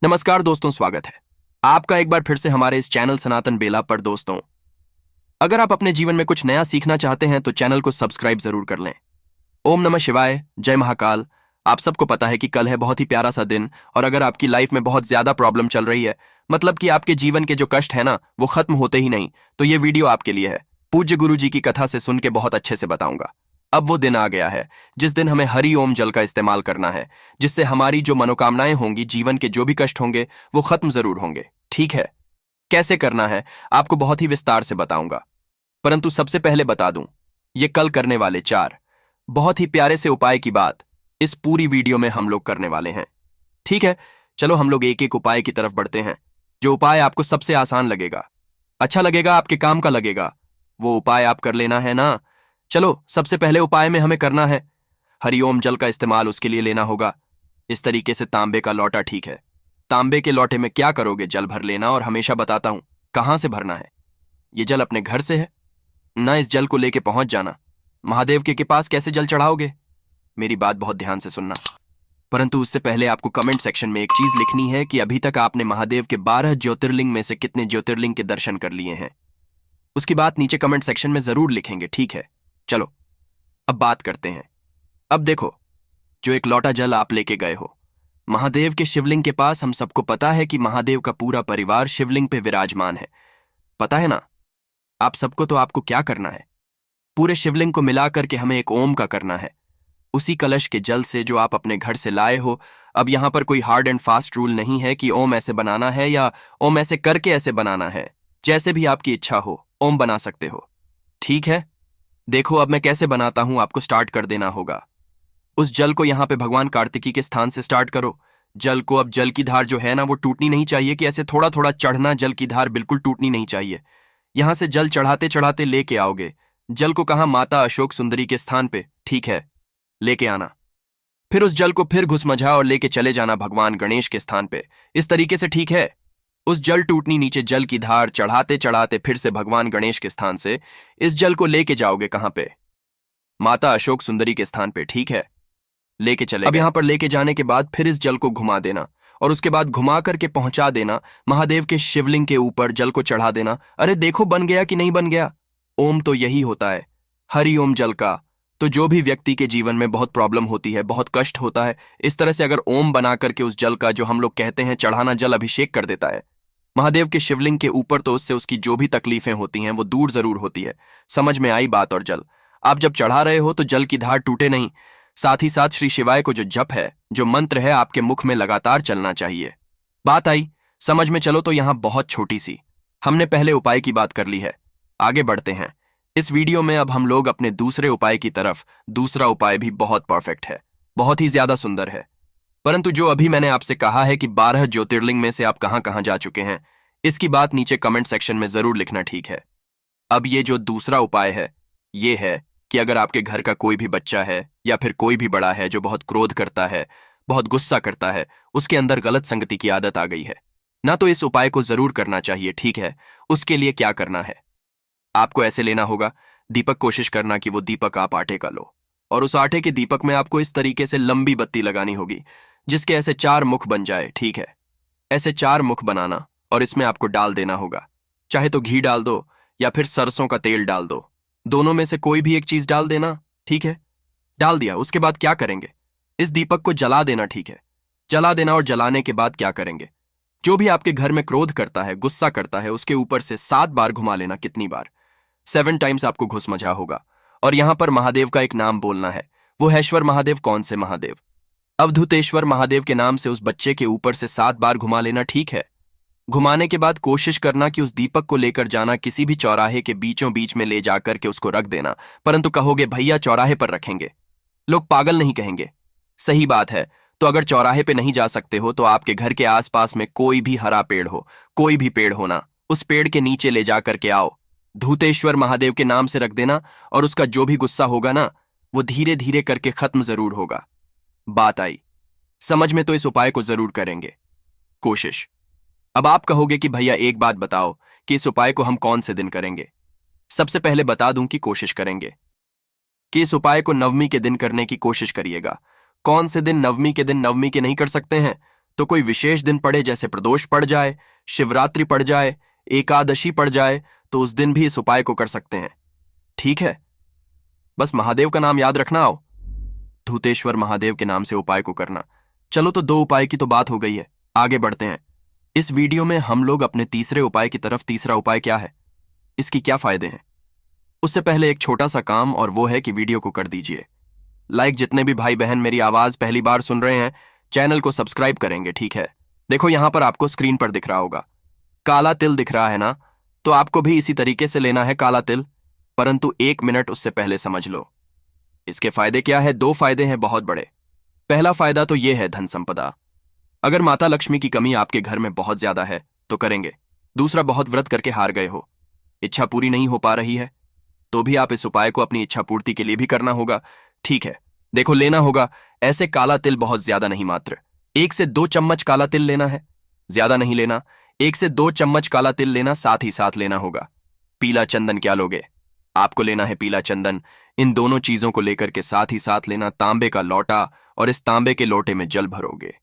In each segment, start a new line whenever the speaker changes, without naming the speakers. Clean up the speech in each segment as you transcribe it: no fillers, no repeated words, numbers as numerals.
नमस्कार दोस्तों, स्वागत है आपका एक बार फिर से हमारे इस चैनल सनातन बेला पर। दोस्तों, अगर आप अपने जीवन में कुछ नया सीखना चाहते हैं तो चैनल को सब्सक्राइब जरूर कर लें। ओम नमः शिवाय, जय महाकाल। आप सबको पता है कि कल है बहुत ही प्यारा सा दिन, और अगर आपकी लाइफ में बहुत ज्यादा प्रॉब्लम चल रही है, मतलब कि आपके जीवन के जो कष्ट है ना वो खत्म होते ही नहीं, तो ये वीडियो आपके लिए है। पूज्य गुरु जी की कथा से सुन के बहुत अच्छे से बताऊंगा। अब वो दिन आ गया है जिस दिन हमें हरि ओम जल का इस्तेमाल करना है, जिससे हमारी जो मनोकामनाएं होंगी, जीवन के जो भी कष्ट होंगे वो खत्म जरूर होंगे। ठीक है, कैसे करना है आपको बहुत ही विस्तार से बताऊंगा, परंतु सबसे पहले बता दूं, ये कल करने वाले 4 बहुत ही प्यारे से उपाय की बात इस पूरी वीडियो में हम लोग करने वाले हैं। ठीक है, चलो हम लोग एक एक उपाय की तरफ बढ़ते हैं। जो उपाय आपको सबसे आसान लगेगा, अच्छा लगेगा, आपके काम का लगेगा, वो उपाय आप कर लेना है ना। चलो, सबसे पहले उपाय में हमें करना है हरिओम जल का इस्तेमाल। उसके लिए लेना होगा इस तरीके से तांबे का लोटा। ठीक है, तांबे के लोटे में क्या करोगे, जल भर लेना, और हमेशा बताता हूं कहां से भरना है। ये जल अपने घर से है ना, इस जल को लेके पहुंच जाना। महादेव के पास कैसे जल चढ़ाओगे, मेरी बात बहुत ध्यान से सुनना। परंतु उससे पहले आपको कमेंट सेक्शन में एक चीज लिखनी है कि अभी तक आपने महादेव के 12 ज्योतिर्लिंग में से कितने ज्योतिर्लिंग के दर्शन कर लिए हैं। उसकी बात नीचे कमेंट सेक्शन में जरूर लिखेंगे। ठीक है, चलो अब बात करते हैं। अब देखो, जो एक लोटा जल आप लेके गए हो महादेव के शिवलिंग के पास, हम सबको पता है कि महादेव का पूरा परिवार शिवलिंग पे विराजमान है, पता है ना आप सबको। तो आपको क्या करना है, पूरे शिवलिंग को मिला करके हमें एक ओम का करना है, उसी कलश के जल से जो आप अपने घर से लाए हो। अब यहां पर कोई हार्ड एंड फास्ट रूल नहीं है कि ओम ऐसे बनाना है या ओम ऐसे करके ऐसे बनाना है। जैसे भी आपकी इच्छा हो ओम बना सकते हो। ठीक है, देखो अब मैं कैसे बनाता हूं, आपको स्टार्ट कर देना होगा। उस जल को यहां पे भगवान कार्तिकी के स्थान से स्टार्ट करो। जल को, अब जल की धार जो है ना वो टूटनी नहीं चाहिए, कि ऐसे थोड़ा थोड़ा चढ़ना, जल की धार बिल्कुल टूटनी नहीं चाहिए। यहां से जल चढ़ाते चढ़ाते लेके आओगे जल को, कहां, माता अशोक सुंदरी के स्थान पे। ठीक है, लेके आना, फिर उस जल को फिर घुसमझा और लेके चले जाना भगवान गणेश के स्थान पे, इस तरीके से। ठीक है, उस जल टूटनी नीचे जल की धार चढ़ाते चढ़ाते फिर से भगवान गणेश के स्थान से इस जल को लेके जाओगे कहां पे, माता अशोक सुंदरी के स्थान पे। ठीक है, लेके चले। अब यहां पर लेके जाने के बाद फिर इस जल को घुमा देना, और उसके बाद घुमा करके पहुंचा देना महादेव के शिवलिंग के ऊपर, जल को चढ़ा देना। अरे देखो बन गया कि नहीं बन गया। ओम तो यही होता है, हरि ओम जल का। तो जो भी व्यक्ति के जीवन में बहुत प्रॉब्लम होती है, बहुत कष्ट होता है, इस तरह से अगर ओम बना करके उस जल का, जो हम लोग कहते हैं चढ़ाना, जल अभिषेक कर देता है महादेव के शिवलिंग के ऊपर, तो उससे उसकी जो भी तकलीफें होती हैं वो दूर जरूर होती है। समझ में आई बात। और जल आप जब चढ़ा रहे हो तो जल की धार टूटे नहीं, साथ ही साथ श्री शिवाय को जो जप है, जो मंत्र है, आपके मुख में लगातार चलना चाहिए। बात आई समझ में। चलो, तो यहां बहुत छोटी सी हमने पहले उपाय की बात कर ली है, आगे बढ़ते हैं इस वीडियो में। अब हम लोग अपने दूसरे उपाय की तरफ। दूसरा उपाय भी बहुत परफेक्ट है, बहुत ही ज्यादा सुंदर है। परंतु जो अभी मैंने आपसे कहा है कि 12 ज्योतिर्लिंग में से आप कहां कहां जा चुके हैं, इसकी बात नीचे कमेंट सेक्शन में जरूर लिखना। ठीक है, अब ये जो दूसरा उपाय है, ये है कि अगर आपके घर का कोई भी बच्चा है या फिर कोई भी बड़ा है जो बहुत क्रोध करता है, बहुत गुस्सा करता है, उसके अंदर गलत संगति की आदत आ गई है ना, तो इस उपाय को जरूर करना चाहिए। ठीक है, उसके लिए क्या करना है, आपको ऐसे लेना होगा दीपक। कोशिश करना कि वो दीपक आप आटे का लो, और उस आटे के दीपक में आपको इस तरीके से लंबी बत्ती लगानी होगी, जिसके ऐसे 4 मुख बन जाए। ठीक है, ऐसे 4 मुख बनाना, और इसमें आपको डाल देना होगा, चाहे तो घी डाल दो या फिर सरसों का तेल डाल दो, दोनों में से कोई भी एक चीज डाल देना। ठीक है, डाल दिया, उसके बाद क्या करेंगे, इस दीपक को जला देना। ठीक है, जला देना, और जलाने के बाद क्या करेंगे, जो भी आपके घर में क्रोध करता है, गुस्सा करता है, उसके ऊपर से 7 बार घुमा लेना। कितनी बार, 7 टाइम्स आपको घुसमझा होगा। और यहां पर महादेव का एक नाम बोलना है, वो है ईश्वर महादेव। कौन से महादेव, अवधूतेश्वर महादेव के नाम से उस बच्चे के ऊपर से 7 बार घुमा लेना। ठीक है, घुमाने के बाद कोशिश करना कि उस दीपक को लेकर जाना किसी भी चौराहे के बीचों बीच में ले जाकर के उसको रख देना। परंतु कहोगे भैया चौराहे पर रखेंगे, लोग पागल नहीं कहेंगे। सही बात है, तो अगर चौराहे पे नहीं जा सकते हो तो आपके घर के आसपास में कोई भी हरा पेड़ हो, कोई भी पेड़ हो ना, उस पेड़ के नीचे ले जाकर के आओ, धूतेश्वर महादेव के नाम से रख देना, और उसका जो भी गुस्सा होगा ना वो धीरे धीरे करके खत्म जरूर होगा। बात आई समझ में, तो इस उपाय को जरूर करेंगे कोशिश। अब आप कहोगे कि भैया एक बात बताओ कि इस उपाय को हम कौन से दिन करेंगे। सबसे पहले बता दूं कि कोशिश करेंगे कि इस उपाय को नवमी के दिन करने की कोशिश करिएगा। कौन से दिन, नवमी के दिन। नवमी के नहीं कर सकते हैं तो कोई विशेष दिन पड़े, जैसे प्रदोष पड़ जाए, शिवरात्रि पड़ जाए, एकादशी पड़ जाए, तो उस दिन भी इस उपाय को कर सकते हैं। ठीक है, बस महादेव का नाम याद रखना। आओ, धूतेश्वर महादेव के नाम से उपाय को करना। चलो, तो 2 उपाय की तो बात हो गई है, आगे बढ़ते हैं। इस वीडियो में हम लोग अपने तीसरे उपाय की तरफ। तीसरा उपाय क्या है, इसकी क्या फायदे हैं, उससे पहले एक छोटा सा काम, और वो है कि वीडियो को कर दीजिए लाइक। जितने भी भाई बहन मेरी आवाज पहली बार सुन रहे हैं, चैनल को सब्सक्राइब करेंगे। ठीक है, देखो यहां पर आपको स्क्रीन पर दिख रहा होगा, काला तिल दिख रहा है ना, तो आपको भी इसी तरीके से लेना है काला तिल, परंतु 1 मिनट उससे पहले समझ लो इसके फायदे क्या है। 2 फायदे हैं बहुत बड़े। पहला फायदा तो यह है धन संपदा। अगर माता लक्ष्मी की कमी आपके घर में बहुत ज्यादा है तो करेंगे। दूसरा, बहुत व्रत करके हार गए हो, इच्छा पूरी नहीं हो पा रही है, तो भी आप इस उपाय को अपनी इच्छा पूर्ति के लिए भी करना होगा। ठीक है, देखो लेना होगा ऐसे काला तिल, बहुत ज्यादा नहीं, मात्र 1 से 2 चम्मच काला तिल लेना है, ज्यादा नहीं लेना। 1 से 2 चम्मच काला तिल लेना, साथ ही साथ लेना होगा पीला चंदन। क्या लोगे, आपको लेना है पीला चंदन। इन दोनों चीजों को लेकर के साथ ही साथ लेना तांबे का लोटा, और इस तांबे के लोटे में जल भरोगे।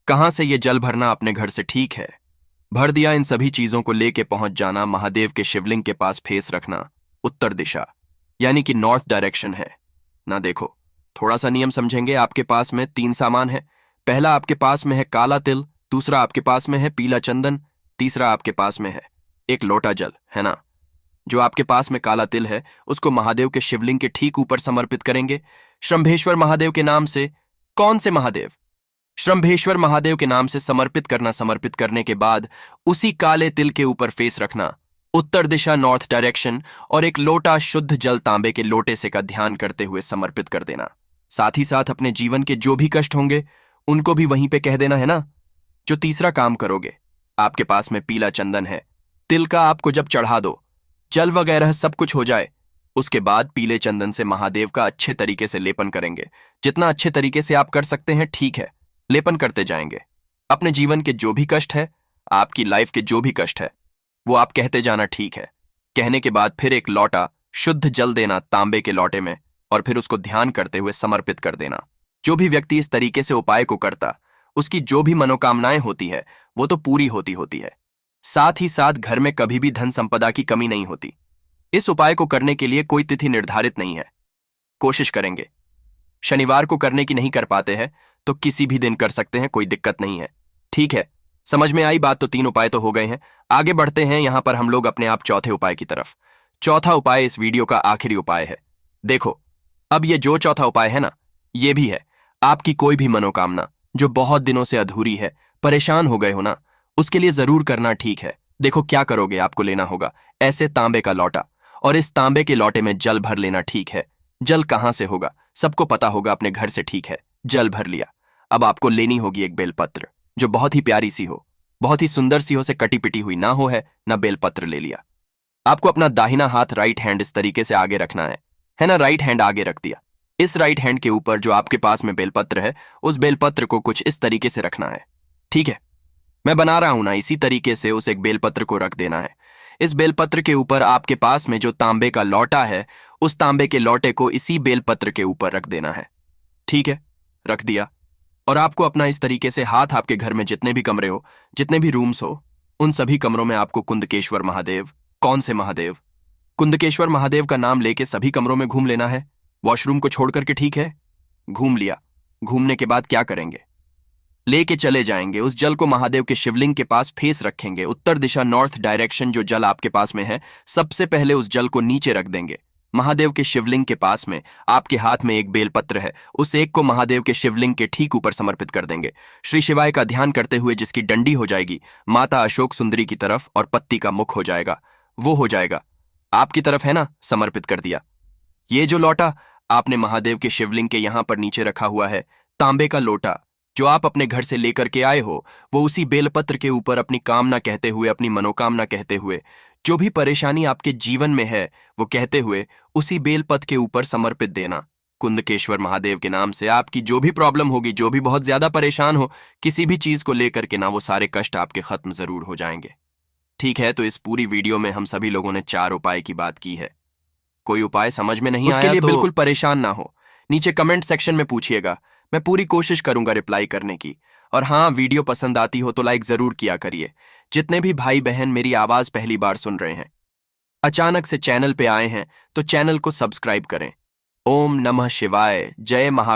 कहां से ये जल भरना, अपने घर से। ठीक है, भर दिया। इन सभी चीजों को लेके पहुंच जाना महादेव के शिवलिंग के पास, फेस रखना उत्तर दिशा, यानी कि नॉर्थ डायरेक्शन है ना। देखो, थोड़ा सा नियम समझेंगे। आपके पास में 3 सामान है। पहला आपके पास में है काला तिल, दूसरा आपके पास में है पीला चंदन, तीसरा आपके पास में है एक लोटा जल, है ना। जो आपके पास में काला तिल है उसको महादेव के शिवलिंग के ठीक ऊपर समर्पित करेंगे, शंभेश्वर महादेव के नाम से। कौन से महादेव, शंभेश्वर महादेव के नाम से समर्पित करना। समर्पित करने के बाद उसी काले तिल के ऊपर फेस रखना उत्तर दिशा, नॉर्थ डायरेक्शन, और एक लोटा शुद्ध जल तांबे के लोटे से का ध्यान करते हुए समर्पित कर देना। साथ ही साथ अपने जीवन के जो भी कष्ट होंगे उनको भी वहीं पे कह देना, है ना। जो तीसरा काम करोगे, आपके पास में पीला चंदन है, तिल का आपको जब चढ़ा दो, जल वगैरह सब कुछ हो जाए, उसके बाद पीले चंदन से महादेव का अच्छे तरीके से लेपन करेंगे। जितना अच्छे तरीके से आप कर सकते हैं, ठीक है, लेपन करते जाएंगे। अपने जीवन के जो भी कष्ट है, आपकी लाइफ के जो भी कष्ट है, वो आप कहते जाना। ठीक है, कहने के बाद फिर एक लोटा शुद्ध जल देना तांबे के लोटे में, और फिर उसको ध्यान करते हुए समर्पित कर देना। जो भी व्यक्ति इस तरीके से उपाय को करता, उसकी जो भी मनोकामनाएं होती है वो तो पूरी होती है। साथ ही साथ घर में कभी भी धन संपदा की कमी नहीं होती। इस उपाय को करने के लिए कोई तिथि निर्धारित नहीं है, कोशिश करेंगे। शनिवार को करने की नहीं कर पाते हैं तो किसी भी दिन कर सकते हैं, कोई दिक्कत नहीं है। ठीक है, समझ में आई बात। तो 3 उपाय तो हो गए हैं, आगे बढ़ते हैं। यहां पर हम लोग अपने आप चौथे उपाय की तरफ। चौथा उपाय इस वीडियो का आखिरी उपाय है। देखो, अब ये जो चौथा उपाय है ना, ये भी है आपकी कोई भी मनोकामना जो बहुत दिनों से अधूरी है, परेशान हो गए हो ना, उसके लिए जरूर करना। ठीक है, देखो क्या करोगे, आपको लेना होगा ऐसे तांबे का लोटा, और इस तांबे के लोटे में जल भर लेना। ठीक है, जल कहां से होगा, सबको पता होगा, अपने घर से। ठीक है, जल भर लिया। अब आपको लेनी होगी एक बेलपत्र, जो बहुत ही प्यारी सी हो, बहुत ही सुंदर सी हो, से कटी पिटी हुई ना हो, है ना। बेलपत्र ले लिया। आपको अपना दाहिना हाथ, राइट हैंड इस तरीके से आगे रखना है ना। राइट हैंड आगे रख दिया। इस राइट हैंड के ऊपर जो आपके पास में बेलपत्र है, उस बेलपत्र को कुछ इस तरीके से रखना है। ठीक है, मैं बना रहा हूं ना, इसी तरीके से उस एक बेलपत्र को रख देना है। इस बेलपत्र के ऊपर आपके पास में जो तांबे का लोटा है, उस तांबे के लोटे को इसी बेलपत्र के ऊपर रख देना है। ठीक है, रख दिया। और आपको अपना इस तरीके से हाथ, आपके घर में जितने भी कमरे हो, जितने भी रूम्स हो, उन सभी कमरों में आपको कुंदकेश्वर महादेव, कौन से महादेव, कुंदकेश्वर महादेव का नाम लेके सभी कमरों में घूम लेना है, वॉशरूम को छोड़ करके। ठीक है, घूम लिया। घूमने के बाद क्या करेंगे, लेके चले जाएंगे उस जल को महादेव के शिवलिंग के पास, फेस रखेंगे उत्तर दिशा, नॉर्थ डायरेक्शन। जो जल आपके पास में है, सबसे पहले उस जल को नीचे रख देंगे महादेव के शिवलिंग के पास में। आपके हाथ में एक बेलपत्र है, उस एक को महादेव के शिवलिंग के ठीक ऊपर समर्पित कर देंगे, श्री शिवाय का ध्यान करते हुए, जिसकी डंडी हो जाएगी माता अशोक सुंदरी की तरफ, और पत्ती का मुख हो जाएगा, वो हो जाएगा आपकी तरफ, है ना। समर्पित कर दिया। ये जो लोटा आपने महादेव के शिवलिंग के यहां पर नीचे रखा हुआ है, तांबे का लोटा जो आप अपने घर से लेकर के आए हो, वो उसी बेलपत्र के ऊपर अपनी कामना कहते हुए, अपनी मनोकामना कहते हुए, जो भी परेशानी आपके जीवन में है वो कहते हुए उसी बेलपत्र के ऊपर समर्पित देना कुंदकेश्वर महादेव के नाम से। आपकी जो भी प्रॉब्लम होगी, जो भी बहुत ज्यादा परेशान हो किसी भी चीज को लेकर के ना, वो सारे कष्ट आपके खत्म जरूर हो जाएंगे। ठीक है, तो इस पूरी वीडियो में हम सभी लोगों ने 4 उपाय की बात की है। कोई उपाय समझ में नहीं आया तो बिल्कुल परेशान ना हो, नीचे कमेंट सेक्शन में पूछिएगा, मैं पूरी कोशिश करूंगा रिप्लाई करने की। और हाँ, वीडियो पसंद आती हो तो लाइक जरूर किया करिए। जितने भी भाई बहन मेरी आवाज पहली बार सुन रहे हैं, अचानक से चैनल पे आए हैं, तो चैनल को सब्सक्राइब करें। ओम नमः शिवाय, जय महा